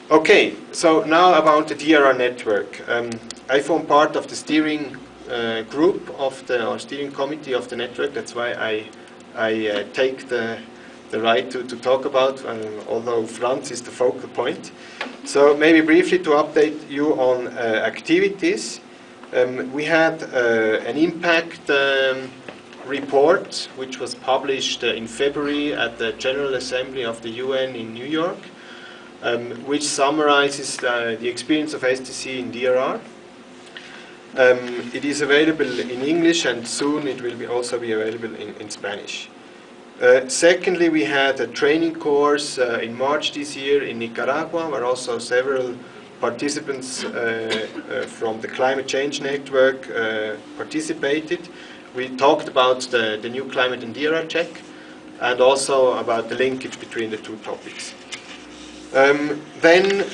Okay, so now about the DRR network. I form part of the steering group of the, or steering committee of the network. That's why I take the right to talk about, although Franz is the focal point. So maybe briefly to update you on activities. We had an impact report which was published in February at the General Assembly of the UN in New York, which summarizes the experience of STC in DRR. It is available in English, and soon it will also be available in Spanish. Secondly, we had a training course in March this year in Nicaragua, where also several participants from the Climate Change Network participated. We talked about the new climate and DRR check, and also about the linkage between the two topics. Then,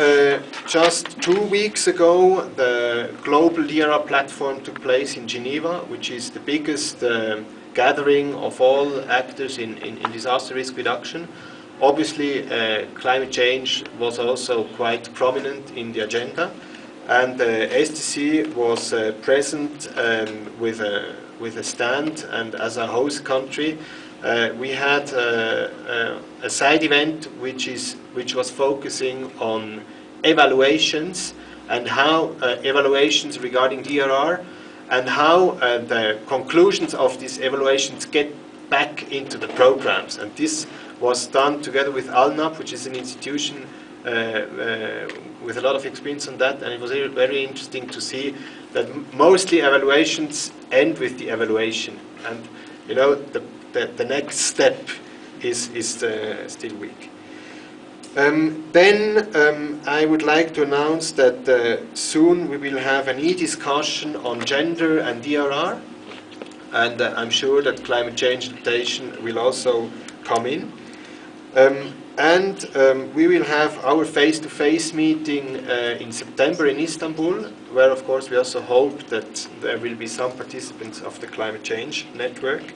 just 2 weeks ago, the global DRR platform took place in Geneva, which is the biggest gathering of all actors in disaster risk reduction. Obviously, climate change was also quite prominent in the agenda, and STC was present with a stand, and as a host country, we had a side event which was focusing on evaluations, and how evaluations regarding DRR, and how the conclusions of these evaluations get back into the programs. And this was done together with ALNAP, which is an institution with a lot of experience on that, and it was very interesting to see that mostly evaluations end with the evaluation, and you know, the next step is still weak. Then I would like to announce that soon we will have an e-discussion on gender and DRR, and I'm sure that climate change adaptation will also come in. And we will have our face-to-face meeting in September in Istanbul, where of course we also hope that there will be some participants of the Climate Change Network.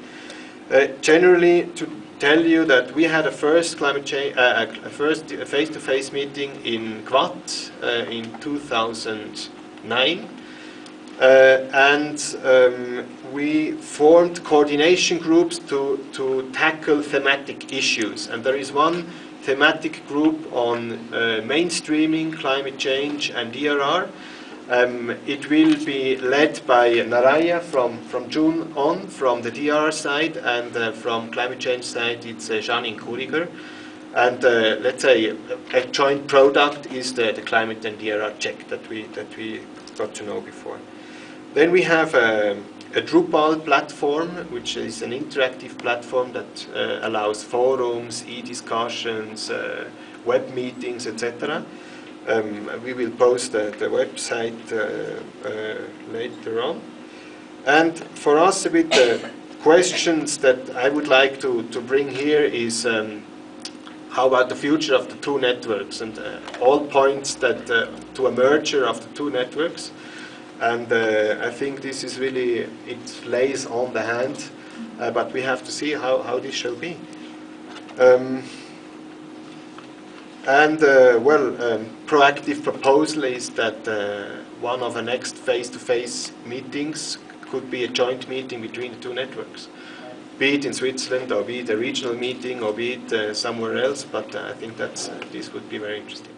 Generally, to tell you that we had a first face-to-face meeting in Quat in 2009, and we formed coordination groups to tackle thematic issues. And there is one thematic group on mainstreaming climate change and DRR. It will be led by Naraya from June on, from the DRR side, and from climate change side it's Janine Kuriger. And let's say a joint product is the climate and DRR check that we got to know before. Then we have a Drupal platform, which is an interactive platform that allows forums, e-discussions, web meetings, etc. We will post the website later on. And for us, a bit questions that I would like to bring here is how about the future of the two networks, and all points that to a merger of the two networks. And I think this is really, it lays on the hand, but we have to see how this shall be. Proactive proposal is that one of the next face-to-face meetings could be a joint meeting between the two networks, be it in Switzerland, or be it a regional meeting, or be it somewhere else, but I think this would be very interesting.